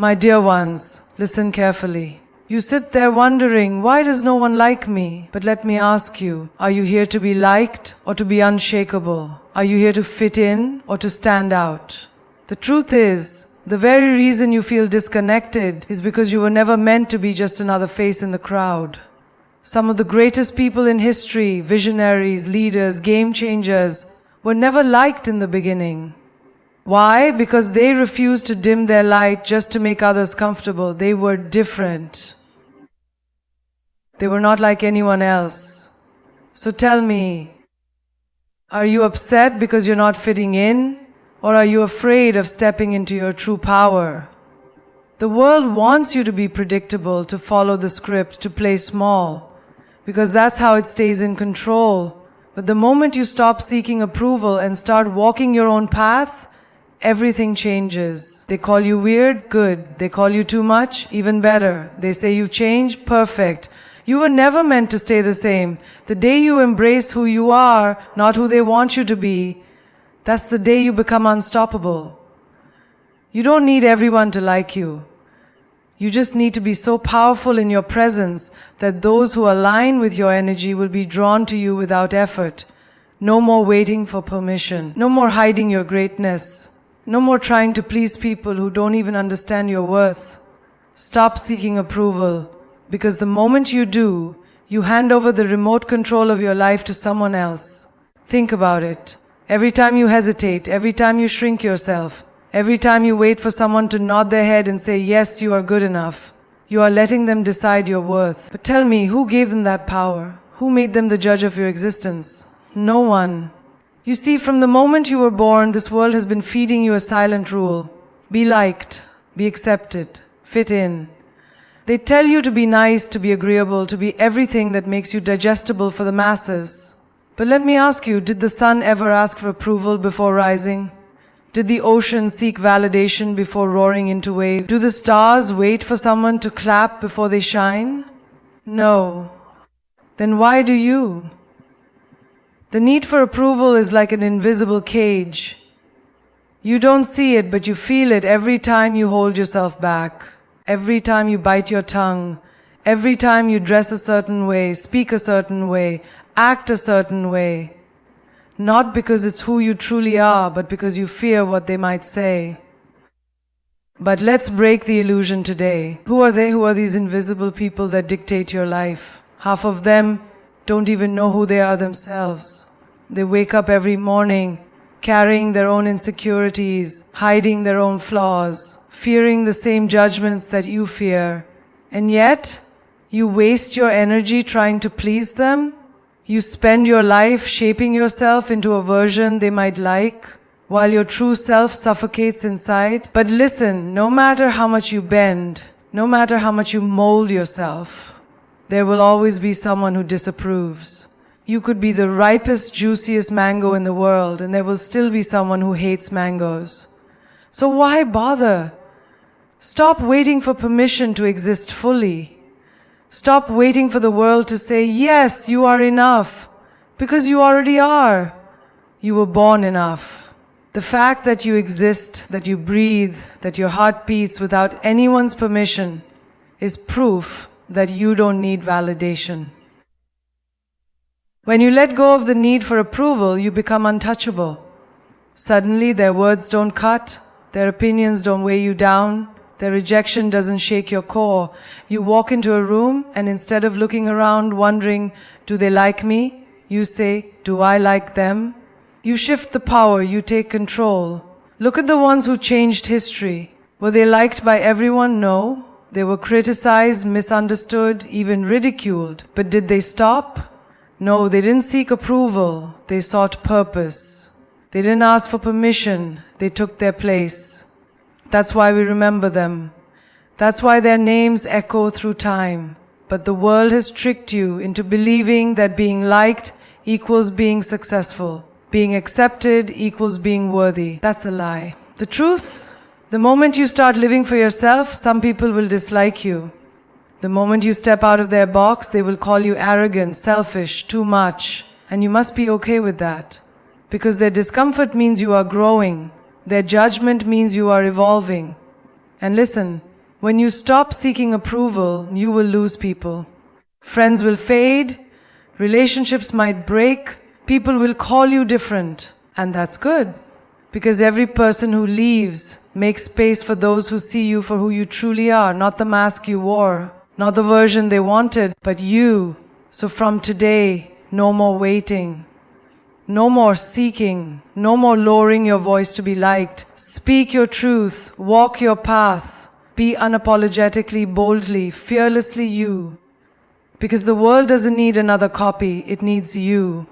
My dear ones, listen carefully. You sit there wondering, why does no one like me? But let me ask you, are you here to be liked or to be unshakable? Are you here to fit in or to stand out? The truth is, the very reason you feel disconnected is because you were never meant to be just another face in the crowd. Some of the greatest people in history, visionaries, leaders, game changers, were never liked in the beginning. Why? Because they refused to dim their light just to make others comfortable. They were different. They were not like anyone else. So tell me, are you upset because you're not fitting in? Or are you afraid of stepping into your true power? The world wants you to be predictable, to follow the script, to play small, because that's how it stays in control. But the moment you stop seeking approval and start walking your own path, everything changes. They call you weird? Good. They call you too much? Even better. They say you've changed? Perfect. You were never meant to stay the same. The day you embrace who you are, not who they want you to be, that's the day you become unstoppable. You don't need everyone to like you. You just need to be so powerful in your presence that those who align with your energy will be drawn to you without effort. No more waiting for permission. No more hiding your greatness. No more trying to please people who don't even understand your worth. Stop seeking approval, because the moment you do, you hand over the remote control of your life to someone else. Think about it. Every time you hesitate, every time you shrink yourself, every time you wait for someone to nod their head and say, yes, you are good enough, you are letting them decide your worth. But tell me, who gave them that power? Who made them the judge of your existence? No one. You see, from the moment you were born, this world has been feeding you a silent rule. Be liked, be accepted, fit in. They tell you to be nice, to be agreeable, to be everything that makes you digestible for the masses. But let me ask you, did the sun ever ask for approval before rising? Did the ocean seek validation before roaring into waves? Do the stars wait for someone to clap before they shine? No. Then why do you? The need for approval is like an invisible cage. You don't see it, but you feel it every time you hold yourself back, every time you bite your tongue, every time you dress a certain way, speak a certain way, act a certain way. Not because it's who you truly are, but because you fear what they might say. But let's break the illusion today. Who are they? Who are these invisible people that dictate your life? Half of them don't even know who they are themselves. They wake up every morning carrying their own insecurities, hiding their own flaws, fearing the same judgments that you fear. And yet, you waste your energy trying to please them. You spend your life shaping yourself into a version they might like, while your true self suffocates inside. But listen, no matter how much you bend, no matter how much you mold yourself, there will always be someone who disapproves. You could be the ripest, juiciest mango in the world, and there will still be someone who hates mangoes. So why bother? Stop waiting for permission to exist fully. Stop waiting for the world to say, yes, you are enough, because you already are. You were born enough. The fact that you exist, that you breathe, that your heart beats without anyone's permission is proof that you don't need validation. When you let go of the need for approval, you become untouchable. Suddenly, their words don't cut, their opinions don't weigh you down, their rejection doesn't shake your core. You walk into a room, and instead of looking around wondering, do they like me? You say, do I like them? You shift the power, you take control. Look at the ones who changed history. Were they liked by everyone? No. They were criticized, misunderstood, even ridiculed. But did they stop? No, they didn't seek approval. They sought purpose. They didn't ask for permission. They took their place. That's why we remember them. That's why their names echo through time. But the world has tricked you into believing that being liked equals being successful. Being accepted equals being worthy. That's a lie. The truth? The moment you start living for yourself, some people will dislike you. The moment you step out of their box, they will call you arrogant, selfish, too much. And you must be okay with that. Because their discomfort means you are growing. Their judgment means you are evolving. And listen, When you stop seeking approval, you will lose people. Friends will fade, relationships might break, people will call you different, and that's good. Because every person who leaves makes space for those who see you for who you truly are, not the mask you wore, not the version they wanted, but you. So from today, no more waiting, no more seeking, no more lowering your voice to be liked. Speak your truth, walk your path, be unapologetically, boldly, fearlessly you. Because the world doesn't need another copy, it needs you.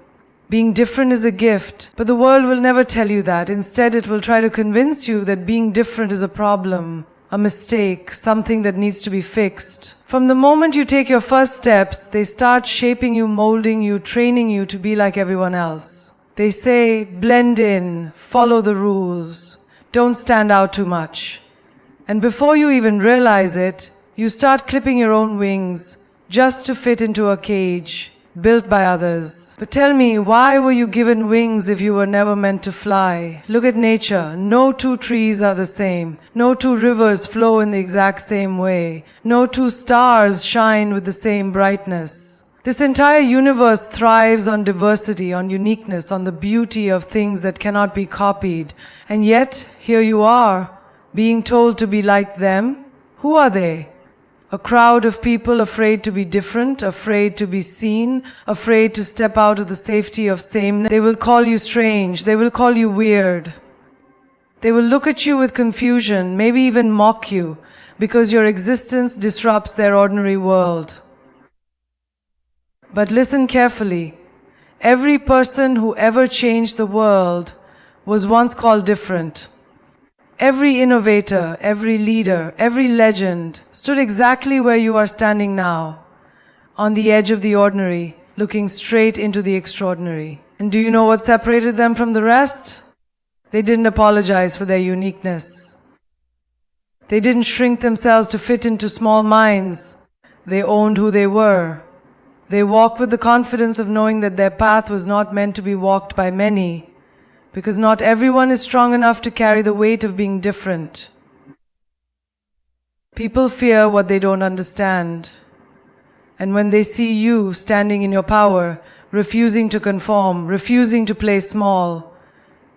Being different is a gift, but the world will never tell you that. Instead, it will try to convince you that being different is a problem, a mistake, something that needs to be fixed. From the moment you take your first steps, they start shaping you, molding you, training you to be like everyone else. They say, blend in, follow the rules, don't stand out too much. And before you even realize it, you start clipping your own wings just to fit into a cage built by others. But tell me, why were you given wings if you were never meant to fly? Look at nature. No two trees are the same. No two rivers flow in the exact same way. No two stars shine with the same brightness. This entire universe thrives on diversity, on uniqueness, on the beauty of things that cannot be copied. And yet, here you are, being told to be like them. Who are they? A crowd of people afraid to be different, afraid to be seen, afraid to step out of the safety of sameness. They will call you strange, they will call you weird. They will look at you with confusion, maybe even mock you, because your existence disrupts their ordinary world. But listen carefully. Every person who ever changed the world was once called different. Every innovator, every leader, every legend stood exactly where you are standing now, on the edge of the ordinary, looking straight into the extraordinary. And do you know what separated them from the rest? They didn't apologize for their uniqueness. They didn't shrink themselves to fit into small minds. They owned who they were. They walked with the confidence of knowing that their path was not meant to be walked by many, because not everyone is strong enough to carry the weight of being different. People fear what they don't understand. And when they see you standing in your power, refusing to conform, refusing to play small,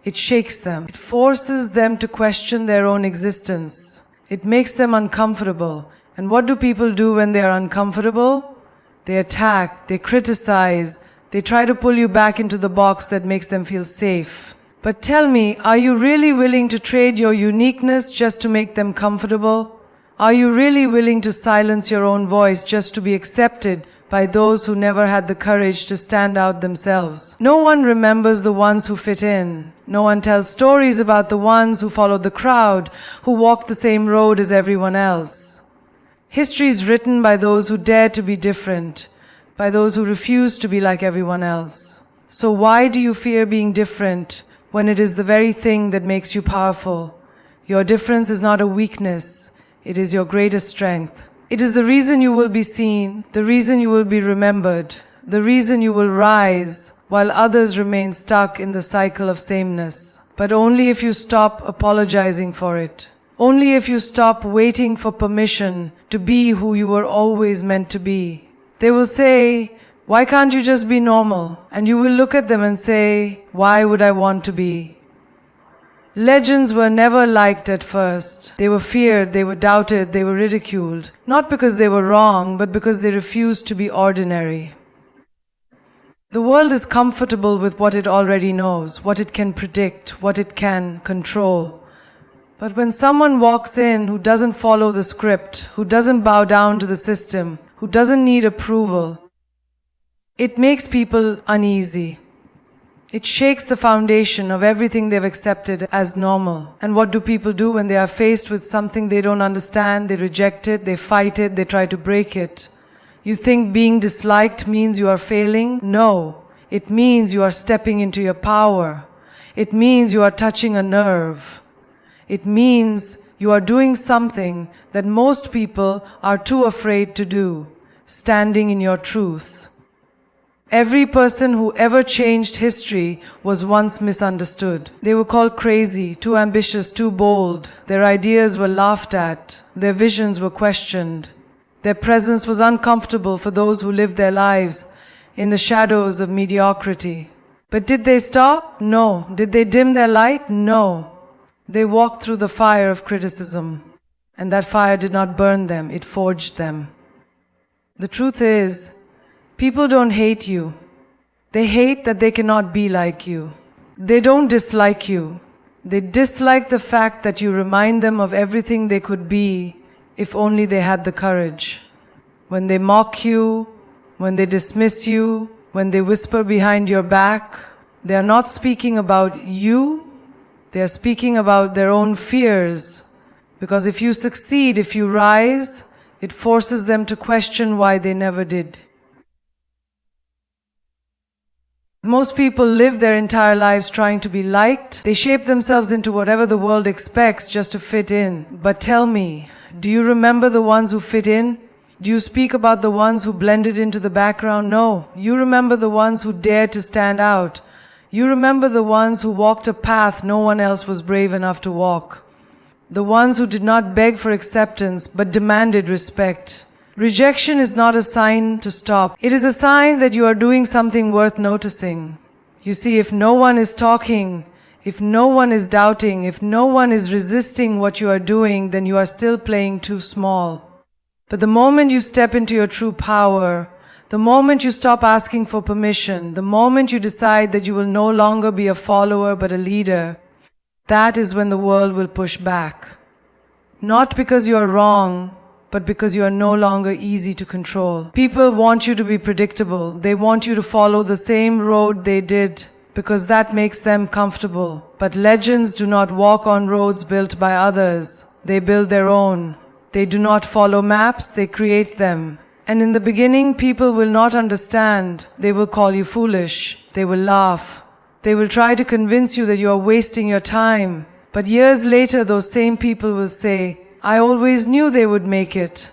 it shakes them. It forces them to question their own existence. It makes them uncomfortable. And what do people do when they are uncomfortable? They attack, they criticize, they try to pull you back into the box that makes them feel safe. But tell me, are you really willing to trade your uniqueness just to make them comfortable? Are you really willing to silence your own voice just to be accepted by those who never had the courage to stand out themselves? No one remembers the ones who fit in. No one tells stories about the ones who followed the crowd, who walked the same road as everyone else. History is written by those who dare to be different, by those who refuse to be like everyone else. So why do you fear being different when it is the very thing that makes you powerful? Your difference is not a weakness, it is your greatest strength. It is the reason you will be seen, the reason you will be remembered, the reason you will rise, while others remain stuck in the cycle of sameness. But only if you stop apologizing for it. Only if you stop waiting for permission to be who you were always meant to be. They will say, why can't you just be normal? And you will look at them and say, why would I want to be? Legends were never liked at first. They were feared, they were doubted, they were ridiculed. Not because they were wrong, but because they refused to be ordinary. The world is comfortable with what it already knows, what it can predict, what it can control. But when someone walks in who doesn't follow the script, who doesn't bow down to the system, who doesn't need approval, it makes people uneasy. It shakes the foundation of everything they've accepted as normal. And what do people do when they are faced with something they don't understand? They reject it, they fight it, they try to break it. You think being disliked means you are failing? No. It means you are stepping into your power. It means you are touching a nerve. It means you are doing something that most people are too afraid to do, standing in your truth. Every person who ever changed history was once misunderstood. They were called crazy, too ambitious, too bold. Their ideas were laughed at. Their visions were questioned. Their presence was uncomfortable for those who lived their lives in the shadows of mediocrity. But did they stop? No. Did they dim their light? No. They walked through the fire of criticism, and that fire did not burn them, it forged them. The truth is, people don't hate you. They hate that they cannot be like you. They don't dislike you. They dislike the fact that you remind them of everything they could be if only they had the courage. When they mock you, when they dismiss you, when they whisper behind your back, they are not speaking about you, they are speaking about their own fears. Because if you succeed, if you rise, it forces them to question why they never did. Most people live their entire lives trying to be liked. They shape themselves into whatever the world expects just to fit in. But tell me, do you remember the ones who fit in? Do you speak about the ones who blended into the background? No. You remember the ones who dared to stand out. You remember the ones who walked a path no one else was brave enough to walk. The ones who did not beg for acceptance but demanded respect. Rejection is not a sign to stop. It is a sign that you are doing something worth noticing. You see, if no one is talking, if no one is doubting, if no one is resisting what you are doing, then you are still playing too small. But the moment you step into your true power, the moment you stop asking for permission, the moment you decide that you will no longer be a follower but a leader, that is when the world will push back. Not because you are wrong, but because you are no longer easy to control. People want you to be predictable. They want you to follow the same road they did because that makes them comfortable. But legends do not walk on roads built by others. They build their own. They do not follow maps, they create them. And in the beginning, people will not understand. They will call you foolish. They will laugh. They will try to convince you that you are wasting your time. But years later, those same people will say, I always knew they would make it.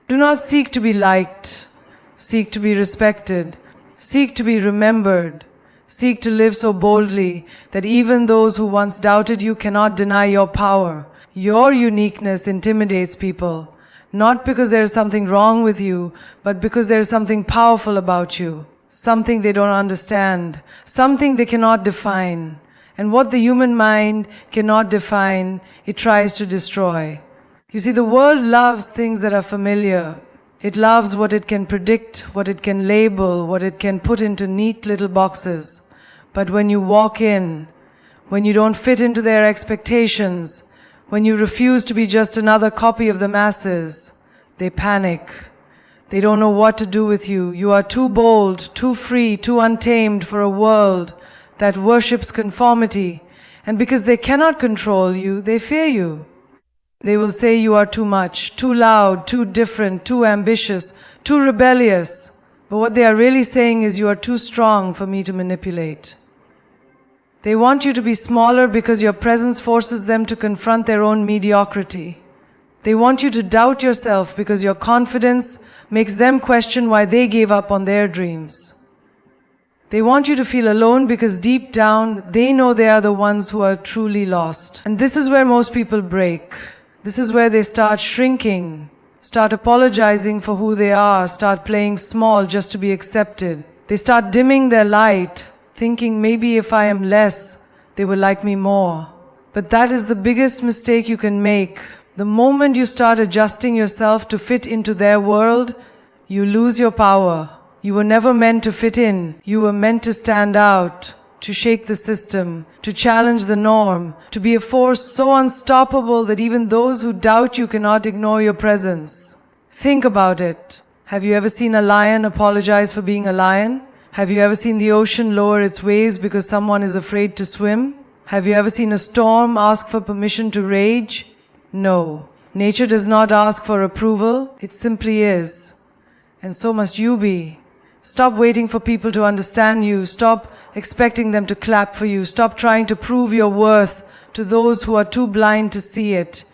Do not seek to be liked. Seek to be respected. Seek to be remembered. Seek to live so boldly that even those who once doubted you cannot deny your power. Your uniqueness intimidates people, not because there is something wrong with you, but because there is something powerful about you, something they don't understand, something they cannot define. And what the human mind cannot define, it tries to destroy. You see, the world loves things that are familiar. It loves what it can predict, what it can label, what it can put into neat little boxes. But when you walk in, when you don't fit into their expectations, when you refuse to be just another copy of the masses, they panic. They don't know what to do with you. You are too bold, too free, too untamed for a world that worships conformity. And because they cannot control you, they fear you. They will say you are too much, too loud, too different, too ambitious, too rebellious. But what they are really saying is you are too strong for me to manipulate. They want you to be smaller because your presence forces them to confront their own mediocrity. They want you to doubt yourself because your confidence makes them question why they gave up on their dreams. They want you to feel alone because deep down they know they are the ones who are truly lost. And this is where most people break. This is where they start shrinking, start apologizing for who they are, start playing small just to be accepted. They start dimming their light, thinking maybe if I am less, they will like me more. But that is the biggest mistake you can make. The moment you start adjusting yourself to fit into their world, you lose your power. You were never meant to fit in. You were meant to stand out, to shake the system, to challenge the norm, to be a force so unstoppable that even those who doubt you cannot ignore your presence. Think about it. Have you ever seen a lion apologize for being a lion? Have you ever seen the ocean lower its waves because someone is afraid to swim? Have you ever seen a storm ask for permission to rage? No. Nature does not ask for approval. It simply is. And so must you be. Stop waiting for people to understand you. Stop expecting them to clap for you. Stop trying to prove your worth to those who are too blind to see it.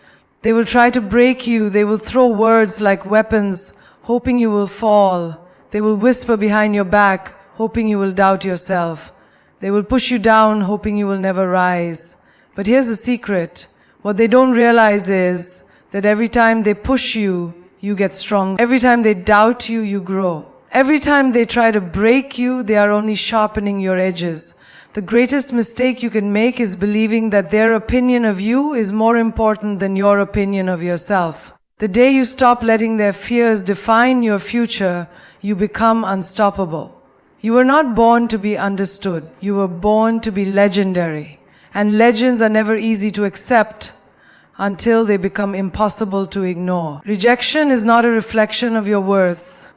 They will try to break you. They will throw words like weapons, hoping you will fall. They will whisper behind your back, hoping you will doubt yourself. They will push you down, hoping you will never rise. But here's the secret. What they don't realize is that every time they push you, you get strong. Every time they doubt you, you grow. Every time they try to break you, they are only sharpening your edges. The greatest mistake you can make is believing that their opinion of you is more important than your opinion of yourself. The day you stop letting their fears define your future, you become unstoppable. You were not born to be understood. You were born to be legendary. And legends are never easy to accept until they become impossible to ignore. Rejection is not a reflection of your worth.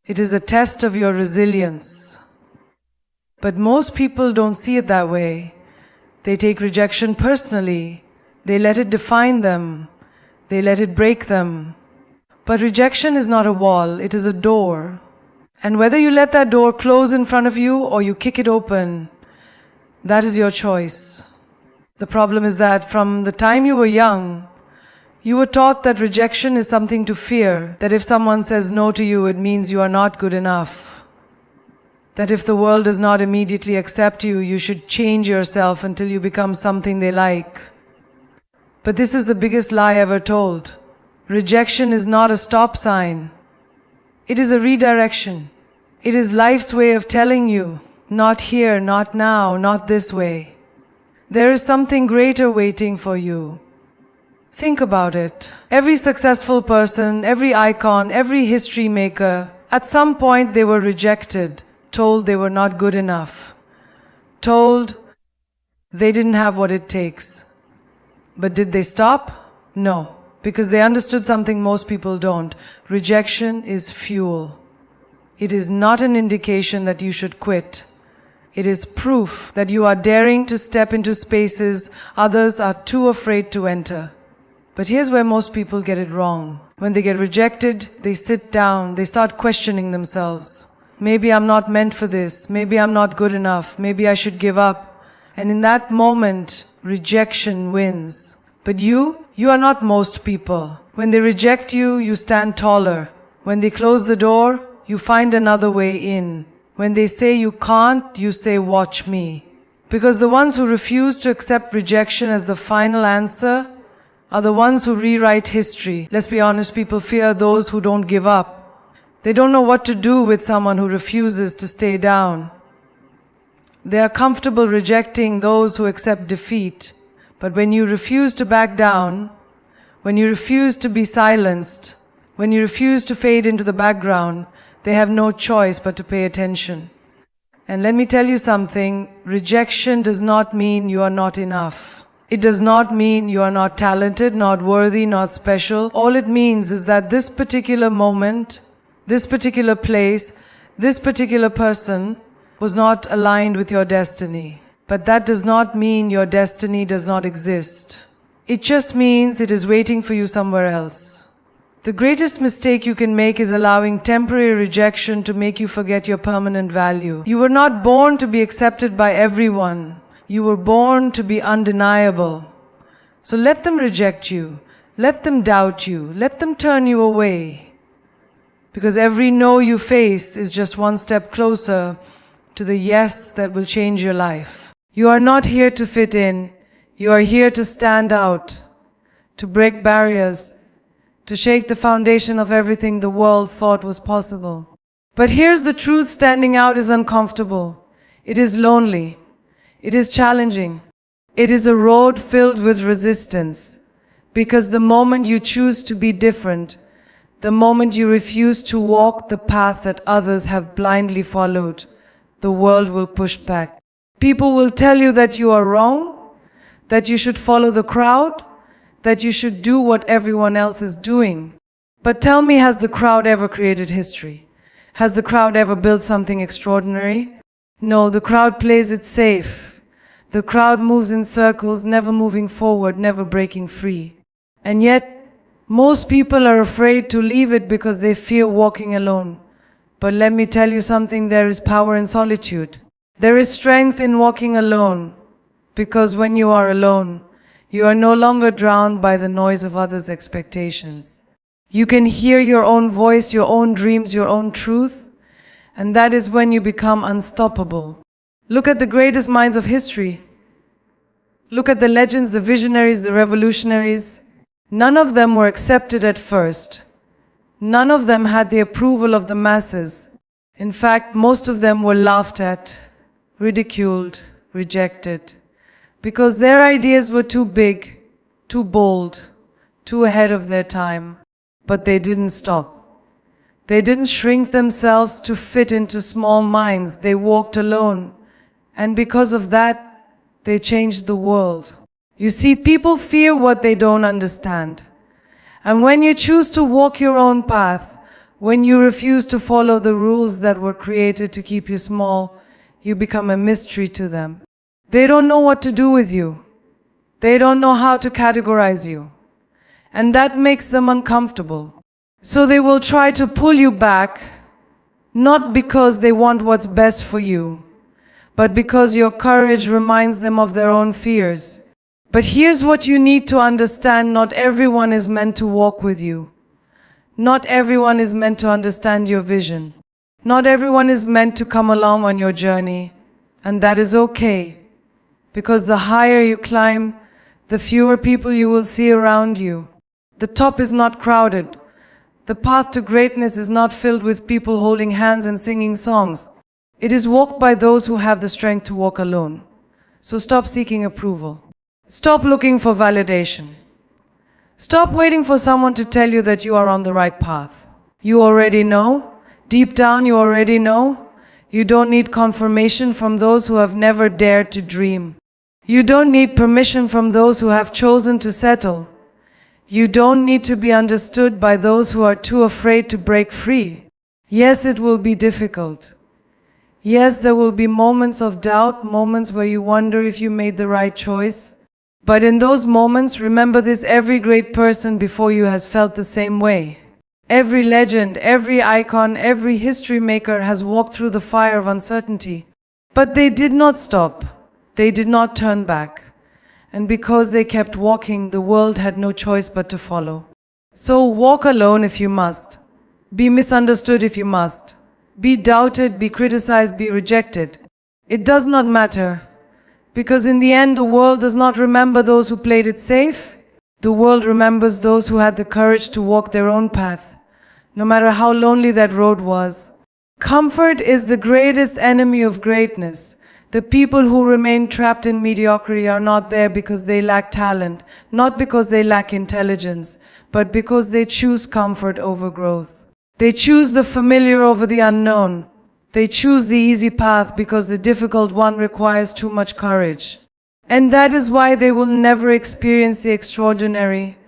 It is a test of your resilience. But most people don't see it that way. They take rejection personally. They let it define them. They let it break them. But rejection is not a wall, it is a door. And whether you let that door close in front of you or you kick it open, that is your choice. The problem is that from the time you were young, you were taught that rejection is something to fear, that if someone says no to you, it means you are not good enough. That if the world does not immediately accept you, you should change yourself until you become something they like. But this is the biggest lie ever told. Rejection is not a stop sign. It is a redirection. It is life's way of telling you, not here, not now, not this way. There is something greater waiting for you. Think about it. Every successful person, every icon, every history maker, at some point they were rejected, told they were not good enough, told they didn't have what it takes. But did they stop? No, because they understood something most people don't. Rejection is fuel. It is not an indication that you should quit. It is proof that you are daring to step into spaces others are too afraid to enter. But here's where most people get it wrong. When they get rejected, they sit down, they start questioning themselves. Maybe I'm not meant for this. Maybe I'm not good enough. Maybe I should give up. And in that moment, rejection wins. But you are not most people. When they reject you, you stand taller. When they close the door, you find another way in. When they say you can't, you say, watch me. Because the ones who refuse to accept rejection as the final answer are the ones who rewrite history. Let's be honest, people fear those who don't give up. They don't know what to do with someone who refuses to stay down. They are comfortable rejecting those who accept defeat. But when you refuse to back down, when you refuse to be silenced, when you refuse to fade into the background, they have no choice but to pay attention. And let me tell you something, rejection does not mean you are not enough. It does not mean you are not talented, not worthy, not special. All it means is that this particular moment, this particular place, this particular person was not aligned with your destiny. But that does not mean your destiny does not exist. It just means it is waiting for you somewhere else. The greatest mistake you can make is allowing temporary rejection to make you forget your permanent value. You were not born to be accepted by everyone. You were born to be undeniable. So let them reject you. Let them doubt you. Let them turn you away. Because every no you face is just one step closer to the yes that will change your life. You are not here to fit in. You are here to stand out, to break barriers, to shake the foundation of everything the world thought was possible. But here's the truth, standing out is uncomfortable. It is lonely. It is challenging. It is a road filled with resistance. Because the moment you choose to be different, the moment you refuse to walk the path that others have blindly followed, the world will push back. People will tell you that you are wrong, that you should follow the crowd, that you should do what everyone else is doing. But tell me, has the crowd ever created history? Has the crowd ever built something extraordinary? No, the crowd plays it safe. The crowd moves in circles, never moving forward, never breaking free. And yet, most people are afraid to leave it because they fear walking alone. But let me tell you something, there is power in solitude. There is strength in walking alone. Because when you are alone, you are no longer drowned by the noise of others' expectations. You can hear your own voice, your own dreams, your own truth, And that is when you become unstoppable. Look at the greatest minds of history. Look at the legends, the visionaries, the revolutionaries. None of them were accepted at first. None of them had the approval of the masses. In fact, most of them were laughed at, ridiculed, rejected, because their ideas were too big, too bold, too ahead of their time. But they didn't stop. They didn't shrink themselves to fit into small minds. They walked alone. And because of that, they changed the world. You see, people fear what they don't understand. And when you choose to walk your own path, when you refuse to follow the rules that were created to keep you small, you become a mystery to them. They don't know what to do with you. They don't know how to categorize you. And that makes them uncomfortable. So they will try to pull you back, not because they want what's best for you, but because your courage reminds them of their own fears. But here's what you need to understand: not everyone is meant to walk with you. Not everyone is meant to understand your vision. Not everyone is meant to come along on your journey. And that is okay, because the higher you climb, the fewer people you will see around you. The top is not crowded. The path to greatness is not filled with people holding hands and singing songs. It is walked by those who have the strength to walk alone. So stop seeking approval. Stop looking for validation. Stop waiting for someone to tell you that you are on the right path. You already know. Deep down, you already know. You don't need confirmation from those who have never dared to dream. You don't need permission from those who have chosen to settle. You don't need to be understood by those who are too afraid to break free. Yes, it will be difficult. Yes, there will be moments of doubt, moments where you wonder if you made the right choice. But in those moments, remember this: every great person before you has felt the same way. Every legend, every icon, every history maker has walked through the fire of uncertainty. But they did not stop. They did not turn back. And because they kept walking, the world had no choice but to follow. So walk alone if you must. Be misunderstood if you must. Be doubted, be criticized, be rejected. It does not matter. Because in the end, the world does not remember those who played it safe. The world remembers those who had the courage to walk their own path, no matter how lonely that road was. Comfort is the greatest enemy of greatness. The people who remain trapped in mediocrity are not there because they lack talent, not because they lack intelligence, but because they choose comfort over growth. They choose the familiar over the unknown. They choose the easy path because the difficult one requires too much courage. And that is why they will never experience the extraordinary.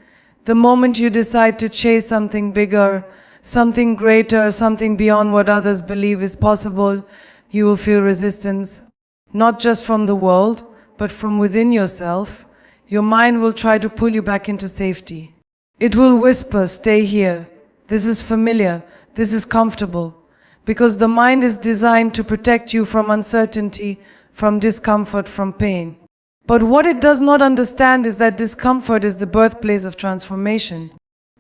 The moment you decide to chase something bigger, something greater, something beyond what others believe is possible, you will feel resistance. Not just from the world, but from within yourself. Your mind will try to pull you back into safety. It will whisper, stay here. This is familiar. This is comfortable. Because the mind is designed to protect you from uncertainty, from discomfort, from pain. But what it does not understand is that discomfort is the birthplace of transformation.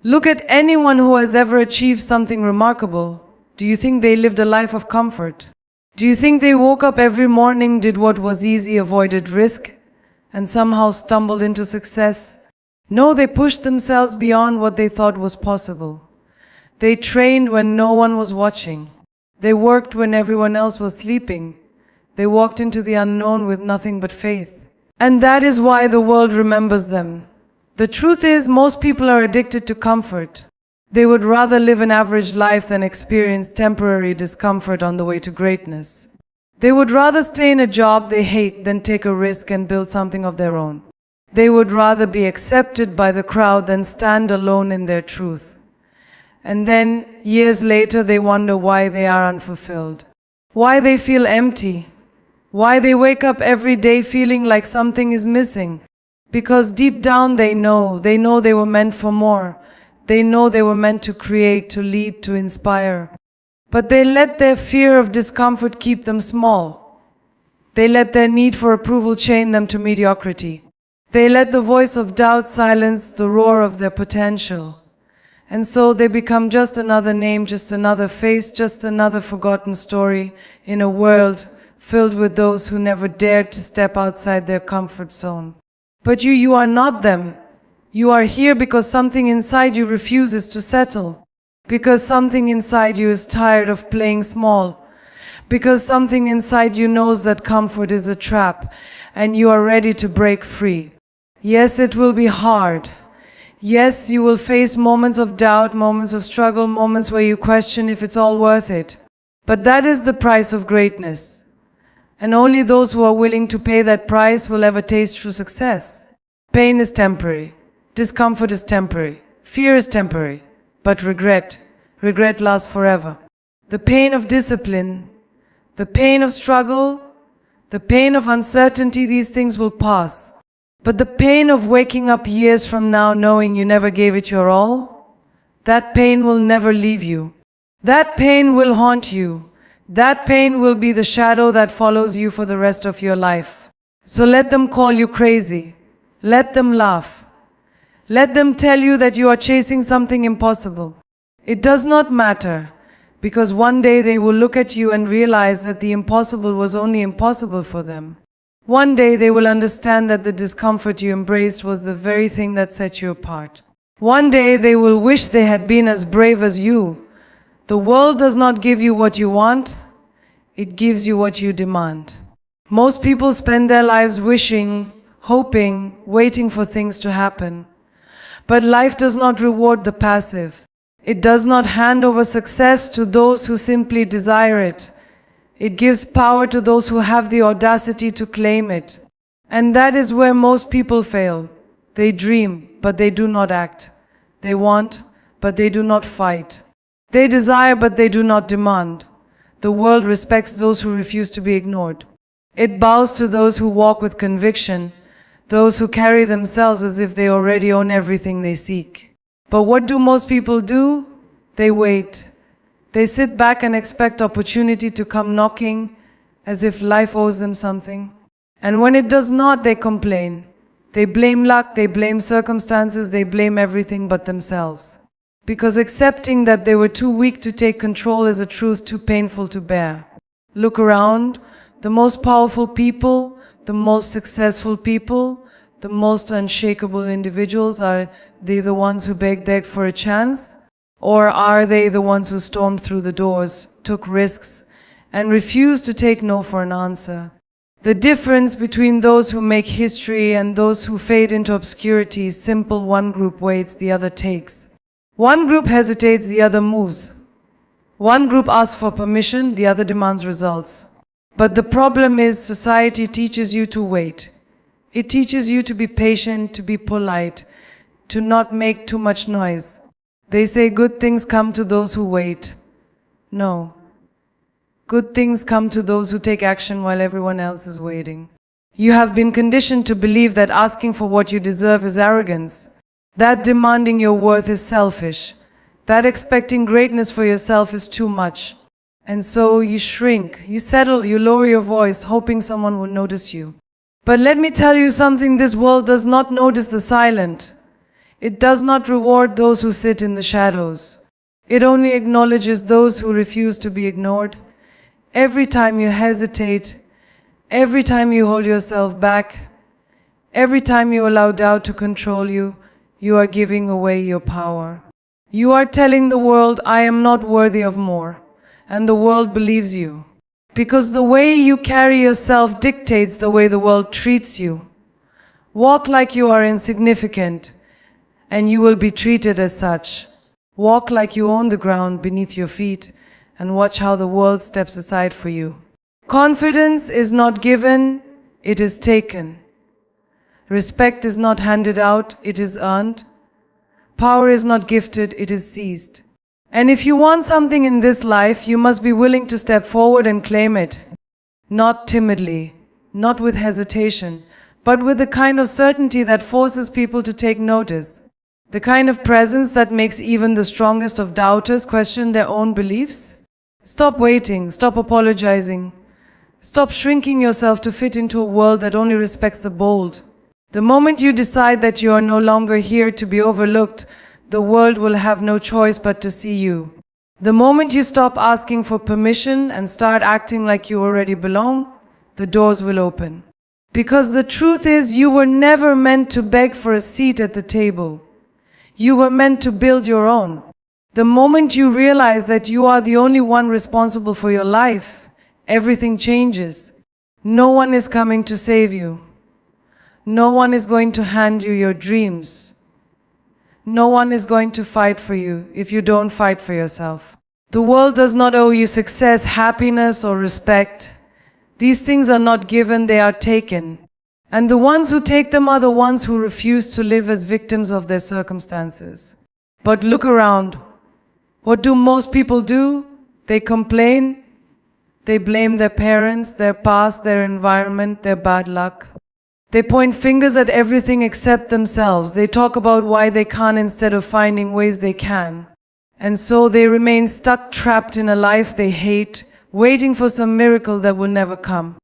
Look at anyone who has ever achieved something remarkable. Do you think they lived a life of comfort? Do you think they woke up every morning, did what was easy, avoided risk, and somehow stumbled into success? No, they pushed themselves beyond what they thought was possible. They trained when no one was watching. They worked when everyone else was sleeping. They walked into the unknown with nothing but faith. And that is why the world remembers them. The truth is, most people are addicted to comfort. They would rather live an average life than experience temporary discomfort on the way to greatness. They would rather stay in a job they hate than take a risk and build something of their own. They would rather be accepted by the crowd than stand alone in their truth. And then, years later, they wonder why they are unfulfilled, why they feel empty, why they wake up every day feeling like something is missing. Because deep down they know they were meant for more. They know they were meant to create, to lead, to inspire. But they let their fear of discomfort keep them small. They let their need for approval chain them to mediocrity. They let the voice of doubt silence the roar of their potential. And so they become just another name, just another face, just another forgotten story in a world filled with those who never dared to step outside their comfort zone. But you are not them. You are here because something inside you refuses to settle. Because something inside you is tired of playing small. Because something inside you knows that comfort is a trap and you are ready to break free. Yes, it will be hard. Yes, you will face moments of doubt, moments of struggle, moments where you question if it's all worth it. But that is the price of greatness. And only those who are willing to pay that price will ever taste true success. Pain is temporary. Discomfort is temporary. Fear is temporary. But regret lasts forever. The pain of discipline, the pain of struggle, the pain of uncertainty, these things will pass. But the pain of waking up years from now knowing you never gave it your all, that pain will never leave you. That pain will haunt you. That pain will be the shadow that follows you for the rest of your life. So let them call you crazy. Let them laugh. Let them tell you that you are chasing something impossible. It does not matter, because one day they will look at you and realize that the impossible was only impossible for them. One day they will understand that the discomfort you embraced was the very thing that set you apart. One day they will wish they had been as brave as you. The world does not give you what you want, it gives you what you demand. Most people spend their lives wishing, hoping, waiting for things to happen. But life does not reward the passive. It does not hand over success to those who simply desire it. It gives power to those who have the audacity to claim it. And that is where most people fail. They dream, but they do not act. They want, but they do not fight. They desire, but they do not demand. The world respects those who refuse to be ignored. It bows to those who walk with conviction, those who carry themselves as if they already own everything they seek. But what do most people do? They wait. They sit back and expect opportunity to come knocking, as if life owes them something. And when it does not, they complain. They blame luck, they blame circumstances, they blame everything but themselves. Because accepting that they were too weak to take control is a truth too painful to bear. Look around. The most powerful people, the most successful people, the most unshakable individuals, are they the ones who begged for a chance? Or are they the ones who stormed through the doors, took risks, and refused to take no for an answer? The difference between those who make history and those who fade into obscurity is simple. One group waits, the other takes. One group hesitates, the other moves. One group asks for permission, the other demands results. But the problem is society teaches you to wait. It teaches you to be patient, to be polite, to not make too much noise. They say good things come to those who wait. No. Good things come to those who take action while everyone else is waiting. You have been conditioned to believe that asking for what you deserve is arrogance, that demanding your worth is selfish, that expecting greatness for yourself is too much. And so you shrink, you settle, you lower your voice, hoping someone will notice you. But let me tell you something, this world does not notice the silent. It does not reward those who sit in the shadows. It only acknowledges those who refuse to be ignored. Every time you hesitate, every time you hold yourself back, every time you allow doubt to control you, you are giving away your power. You are telling the world, I am not worthy of more. And the world believes you. Because the way you carry yourself dictates the way the world treats you. Walk like you are insignificant, and you will be treated as such. Walk like you own the ground beneath your feet, and watch how the world steps aside for you. Confidence is not given, it is taken. Respect is not handed out, it is earned. Power is not gifted, it is seized. And if you want something in this life, you must be willing to step forward and claim it. Not timidly, not with hesitation, but with the kind of certainty that forces people to take notice. The kind of presence that makes even the strongest of doubters question their own beliefs. Stop waiting, stop apologizing. Stop shrinking yourself to fit into a world that only respects the bold. The moment you decide that you are no longer here to be overlooked, the world will have no choice but to see you. The moment you stop asking for permission and start acting like you already belong, the doors will open. Because the truth is, you were never meant to beg for a seat at the table. You were meant to build your own. The moment you realize that you are the only one responsible for your life, everything changes. No one is coming to save you. No one is going to hand you your dreams. No one is going to fight for you if you don't fight for yourself. The world does not owe you success, happiness, or respect. These things are not given, they are taken. And the ones who take them are the ones who refuse to live as victims of their circumstances. But look around. What do most people do? They complain. They blame their parents, their past, their environment, their bad luck. They point fingers at everything except themselves. They talk about why they can't instead of finding ways they can. And so they remain stuck, trapped in a life they hate, waiting for some miracle that will never come.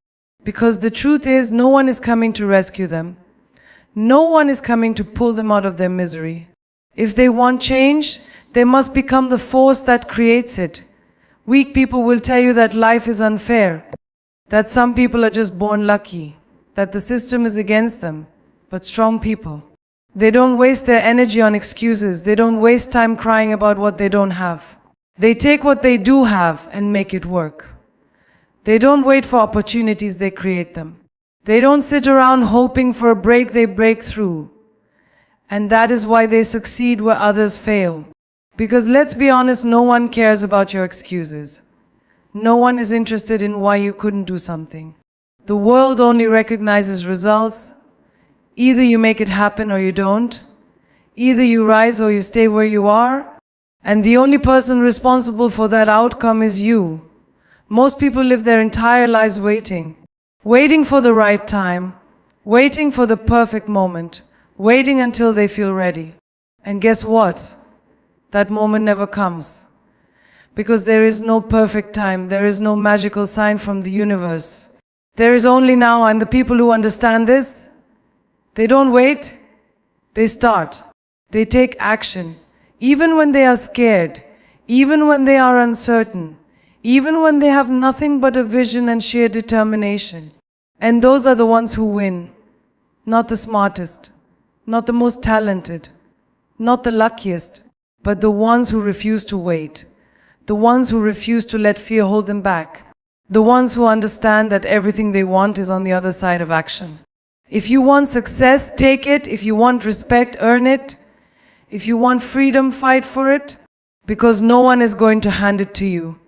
Because the truth is, no one is coming to rescue them. No one is coming to pull them out of their misery. If they want change, they must become the force that creates it. Weak people will tell you that life is unfair, that some people are just born lucky, that the system is against them. But strong people, they don't waste their energy on excuses. They don't waste time crying about what they don't have. They take what they do have and make it work. They don't wait for opportunities, they create them. They don't sit around hoping for a break, they break through. And that is why they succeed where others fail. Because let's be honest, no one cares about your excuses. No one is interested in why you couldn't do something. The world only recognizes results. Either you make it happen or you don't. Either you rise or you stay where you are. And the only person responsible for that outcome is you. Most people live their entire lives waiting. Waiting for the right time. Waiting for the perfect moment. Waiting until they feel ready. And guess what? That moment never comes. Because there is no perfect time. There is no magical sign from the universe. There is only now, and the people who understand this, they don't wait. They start. They take action. Even when they are scared, even when they are uncertain, even when they have nothing but a vision and sheer determination. And those are the ones who win. Not the smartest, not the most talented, not the luckiest, but the ones who refuse to wait. The ones who refuse to let fear hold them back. The ones who understand that everything they want is on the other side of action. If you want success, take it. If you want respect, earn it. If you want freedom, fight for it. Because no one is going to hand it to you.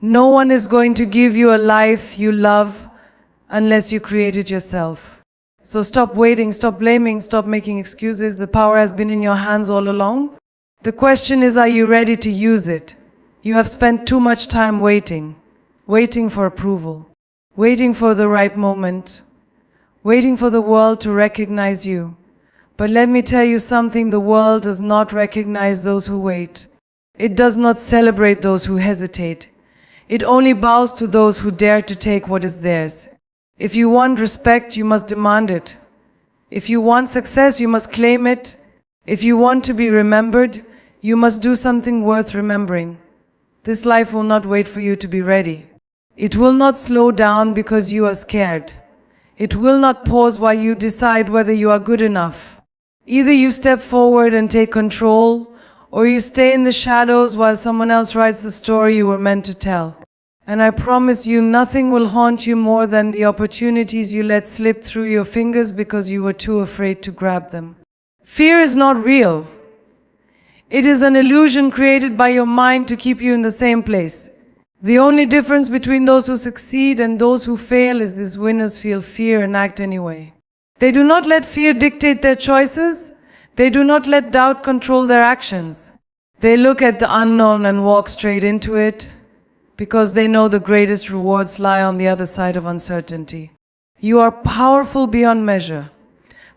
No one is going to give you a life you love unless you create it yourself. So stop waiting, stop blaming, stop making excuses. The power has been in your hands all along. The question is, are you ready to use it? You have spent too much time waiting. Waiting for approval. Waiting for the right moment. Waiting for the world to recognize you. But let me tell you something, the world does not recognize those who wait. It does not celebrate those who hesitate. It only bows to those who dare to take what is theirs. If you want respect, you must demand it. If you want success, you must claim it. If you want to be remembered, you must do something worth remembering. This life will not wait for you to be ready. It will not slow down because you are scared. It will not pause while you decide whether you are good enough. Either you step forward and take control, or you stay in the shadows while someone else writes the story you were meant to tell. And I promise you, nothing will haunt you more than the opportunities you let slip through your fingers because you were too afraid to grab them. Fear is not real. It is an illusion created by your mind to keep you in the same place. The only difference between those who succeed and those who fail is these winners feel fear and act anyway. They do not let fear dictate their choices. They do not let doubt control their actions. They look at the unknown and walk straight into it because they know the greatest rewards lie on the other side of uncertainty. You are powerful beyond measure.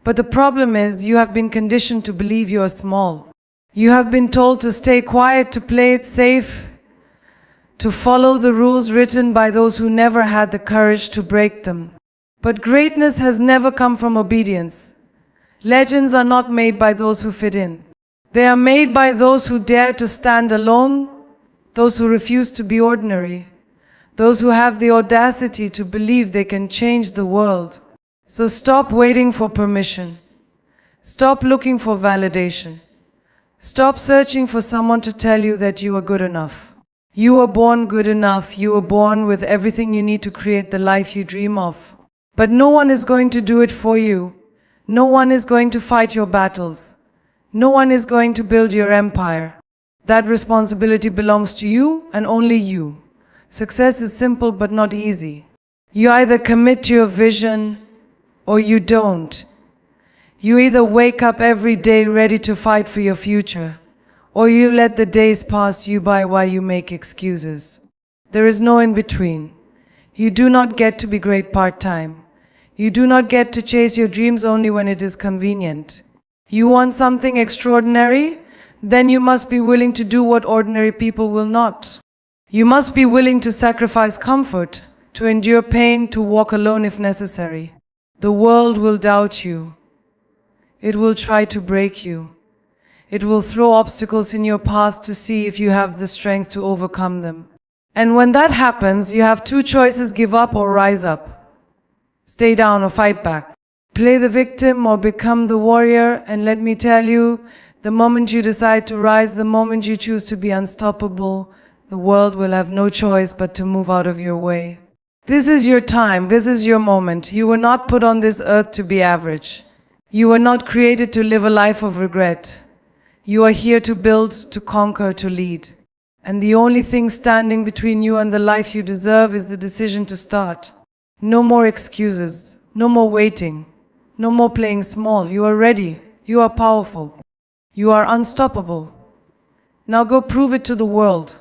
But the problem is, you have been conditioned to believe you are small. You have been told to stay quiet, to play it safe, to follow the rules written by those who never had the courage to break them. But greatness has never come from obedience. Legends are not made by those who fit in. They are made by those who dare to stand alone, those who refuse to be ordinary, those who have the audacity to believe they can change the world. So stop waiting for permission. Stop looking for validation. Stop searching for someone to tell you that you are good enough. You were born good enough. You were born with everything you need to create the life you dream of. But no one is going to do it for you. No one is going to fight your battles. No one is going to build your empire. That responsibility belongs to you and only you. Success is simple but not easy. You either commit to your vision or you don't. You either wake up every day ready to fight for your future, or you let the days pass you by while you make excuses. There is no in between. You do not get to be great part-time. You do not get to chase your dreams only when it is convenient. You want something extraordinary? Then you must be willing to do what ordinary people will not. You must be willing to sacrifice comfort, to endure pain, to walk alone if necessary. The world will doubt you. It will try to break you. It will throw obstacles in your path to see if you have the strength to overcome them. And when that happens, you have two choices: give up or rise up. Stay down or fight back. Play the victim or become the warrior. And let me tell you, the moment you decide to rise, the moment you choose to be unstoppable, the world will have no choice but to move out of your way. This is your time. This is your moment. You were not put on this earth to be average. You were not created to live a life of regret. You are here to build, to conquer, to lead. And the only thing standing between you and the life you deserve is the decision to start. No more excuses. No more waiting. No more playing small. You are ready. You are powerful. You are unstoppable. Now go prove it to the world.